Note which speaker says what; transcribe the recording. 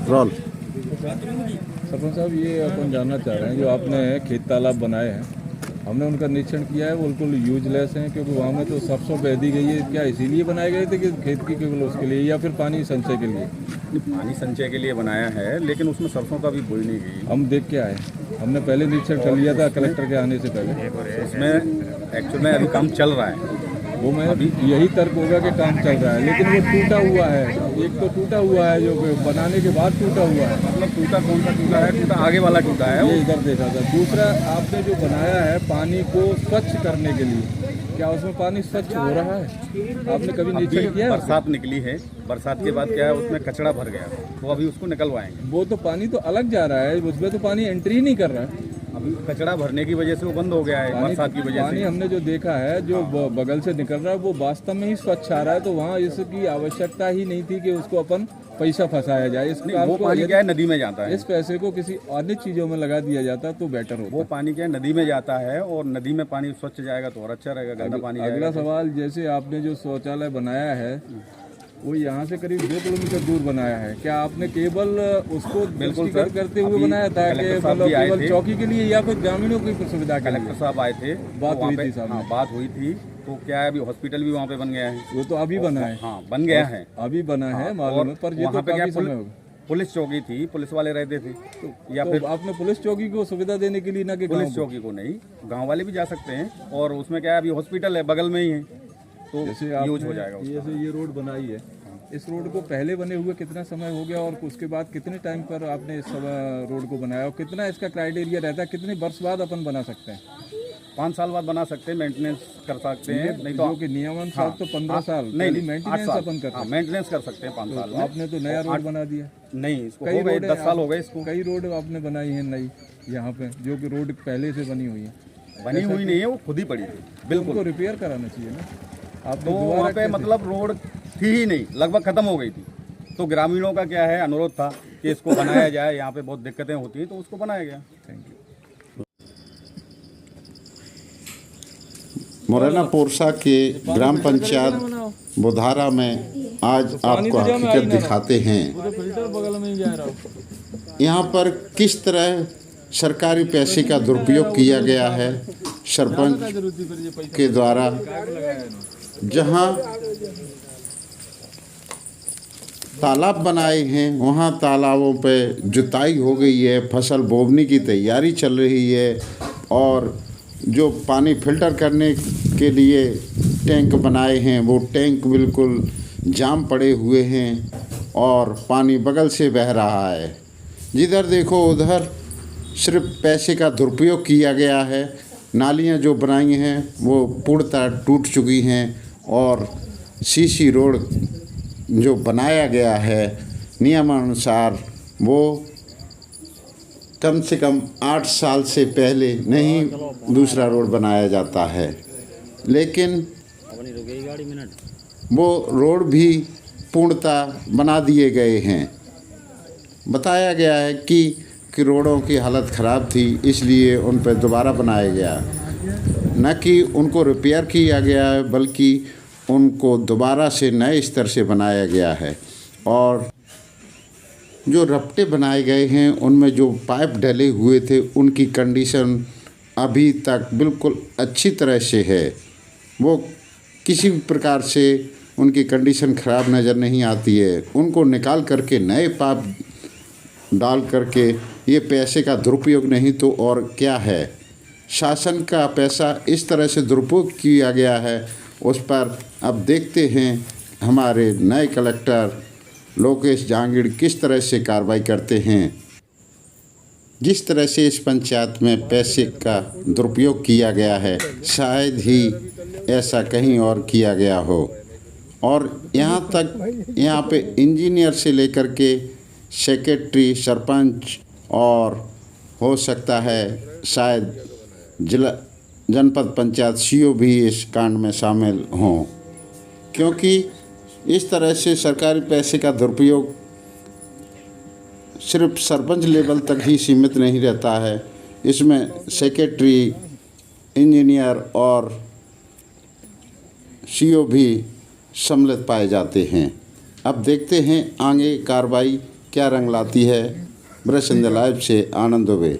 Speaker 1: Role.
Speaker 2: Sarpanch साहब, ये अपन जानना चाह रहे हैं, जो आपने खेत तालाब बनाए हैं, हमने उनका निरीक्षण किया है, वो बिल्कुल यूजलेस हैं, क्योंकि वहाँ में तो सरसों बह दी गई है। क्या इसीलिए बनाए गए थे कि खेत की केवल उसके लिए, या फिर पानी संचय के लिए?
Speaker 3: पानी संचय के लिए बनाया है, लेकिन उसमें सरसों का भी बोई नहीं गई।
Speaker 2: हम देख के आए, हमने पहले निरीक्षण कर लिया था कलेक्टर के आने से पहले।
Speaker 3: उसमें एक्चुअल में अभी काम चल रहा है।
Speaker 2: वो मैं यही तर्क होगा कि काम चल रहा है, लेकिन वो टूटा हुआ है। एक तो टूटा हुआ है जो बनाने के बाद टूटा हुआ है।
Speaker 3: मतलब टूटा कौन सा टूटा है? टूटा आगे वाला टूटा है।
Speaker 2: ये इधर देखा था। दूसरा, आपने जो बनाया है पानी को स्वच्छ करने के लिए, क्या उसमें पानी स्वच्छ हो रहा है? आपने कभी निरीक्षण किया?
Speaker 3: बरसात निकली है, बरसात के बाद क्या है, उसमें कचरा भर गया, तो अभी उसको निकलवाएंगे।
Speaker 2: वो तो पानी तो अलग जा रहा है, उसमें तो पानी एंट्री नहीं कर रहा है।
Speaker 3: अभी कचरा भरने की वजह से वो बंद हो गया है, बरसात की वजह
Speaker 2: पानी
Speaker 3: से।
Speaker 2: हमने जो देखा है, जो बगल से निकल रहा है, वो वास्तव में ही स्वच्छ आ रहा है। तो वहाँ इसकी आवश्यकता ही नहीं थी कि उसको अपन पैसा फंसाया जाए। इस
Speaker 3: वो पानी क्या है, नदी में जाता है।
Speaker 2: इस पैसे को किसी अन्य चीजों में लगा दिया जाता तो बेटर होता।
Speaker 3: वो पानी क्या है, नदी में जाता है, और नदी में पानी स्वच्छ जाएगा तो और अच्छा रहेगा। गंदा पानी
Speaker 2: अगला
Speaker 3: जाएगा।
Speaker 2: सवाल, जैसे आपने जो शौचालय बनाया है वो यहाँ से करीब 2 किलोमीटर दूर बनाया है, क्या आपने केवल उसको दृष्टिगत करते हुए बनाया था कि मतलब केवल चौकी के लिए, या फिर ग्रामीणों की सुविधा के लिए?
Speaker 3: कलेक्टर साहब आए थे,
Speaker 2: बात हुई थी साहब।
Speaker 3: हाँ, बात हुई थी। तो क्या है, अभी हॉस्पिटल भी वहाँ पे बन गया है।
Speaker 2: वो तो अभी बना है।
Speaker 3: हाँ, बन गया है,
Speaker 2: अभी बना है, मालूम है, पर ये तो काफी समय होगा।
Speaker 3: पुलिस चौकी थी, पुलिस वाले रहते थे, या
Speaker 2: तो
Speaker 3: फिर
Speaker 2: आपने पुलिस चौकी को सुविधा देने के लिए ना कि
Speaker 3: पुलिस चौकी को नहीं, गांव वाले भी जा सकते हैं। और उसमें क्या है, अभी हॉस्पिटल है बगल में ही है, तो यूज हो जाएगा उसका।
Speaker 2: जैसे ये रोड बनाई है, इस रोड को पहले बने हुए कितना समय हो गया, और उसके बाद कितने टाइम पर आपने इस रोड को बनाया, और कितना इसका क्राइटेरिया रहता है, कितने वर्ष बाद अपन बना सकते हैं?
Speaker 3: 5 साल बाद बना सकते हैं, मेंटेनेंस कर सकते हैं। नहीं तो
Speaker 2: जो कि नियमन साहब तो 15 साल
Speaker 3: नहीं,
Speaker 2: मेंटेनेंस अपन करते हैं।
Speaker 3: मेंटेनेंस कर सकते हैं 5 साल में।
Speaker 2: आपने तो नया रोड बना दिया।
Speaker 3: नहीं, इसको हो गए 10 साल हो गए इसको।
Speaker 2: कई रोड आपने बनाई है नई यहाँ पे, जो कि रोड पहले से बनी हुई है।
Speaker 3: बनी हुई नहीं है, वो खुद ही पड़ी थी। बिल्कुल,
Speaker 2: उनको रिपेयर कराना चाहिए ना। आप
Speaker 3: तो वहाँ पे मतलब रोड थी ही नहीं, लगभग खत्म हो गई थी। तो ग्रामीणों का क्या है, अनुरोध था कि इसको बनाया जाए, यहाँ पे बहुत दिक्कतें होती हैं, तो उसको बनाया गया।
Speaker 2: Thank you.
Speaker 1: मुरैना पोरसा के ग्राम पंचायत बुधारा में आज आपको हकीकत दिखाते हैं।
Speaker 2: फिल्टर बगल में ही जा रहा हूँ।
Speaker 1: यहाँ पर किस तरह सरकारी पैसे का दुरुपयोग किया गया है सरपंच के द्वारा। जहाँ तालाब बनाए हैं, वहाँ तालाबों पे जुताई हो गई है, फसल बोवनी की तैयारी चल रही है, और जो पानी फिल्टर करने के लिए टैंक बनाए हैं, वो टैंक बिल्कुल जाम पड़े हुए हैं और पानी बगल से बह रहा है। जिधर देखो उधर सिर्फ पैसे का दुरुपयोग किया गया है। नालियाँ जो बनाई हैं वो पूर्णतः टूट चुकी हैं, और सीसी रोड जो बनाया गया है नियमानुसार, वो कम से कम 8 साल से पहले नहीं दूसरा रोड बनाया जाता है। लेकिन वो रोड भी पूर्णतः बना दिए गए हैं। बताया गया है कि रोडों की हालत ख़राब थी, इसलिए उन पर दोबारा बनाया गया, न कि उनको रिपेयर किया गया है, बल्कि उनको दोबारा से नए स्तर से बनाया गया है। और जो रपटे बनाए गए हैं, उनमें जो पाइप डले हुए थे, उनकी कंडीशन अभी तक बिल्कुल अच्छी तरह से है। वो किसी भी प्रकार से उनकी कंडीशन ख़राब नज़र नहीं आती है। उनको निकाल करके नए पाइप डाल करके, ये पैसे का दुरुपयोग नहीं तो और क्या है। शासन का पैसा इस तरह से दुरुपयोग किया गया है, उस पर अब देखते हैं हमारे नए कलेक्टर लोकेश जहांगीर किस तरह से कार्रवाई करते हैं। जिस तरह से इस पंचायत में पैसे का दुरुपयोग किया गया है, शायद ही ऐसा कहीं और किया गया हो। और यहाँ तक, यहाँ पे इंजीनियर से लेकर के सेक्रेटरी, सरपंच और हो सकता है शायद जिला जनपद पंचायत सीओ भी इस कांड में शामिल हों, क्योंकि इस तरह से सरकारी पैसे का दुरुपयोग सिर्फ सरपंच लेवल तक ही सीमित नहीं रहता है। इसमें सेक्रेटरी, इंजीनियर और सीओ भी सम्मिलित पाए जाते हैं। अब देखते हैं आगे कार्रवाई क्या रंग लाती है। ब्रश इंडिया लाइव से आनंद दुबे।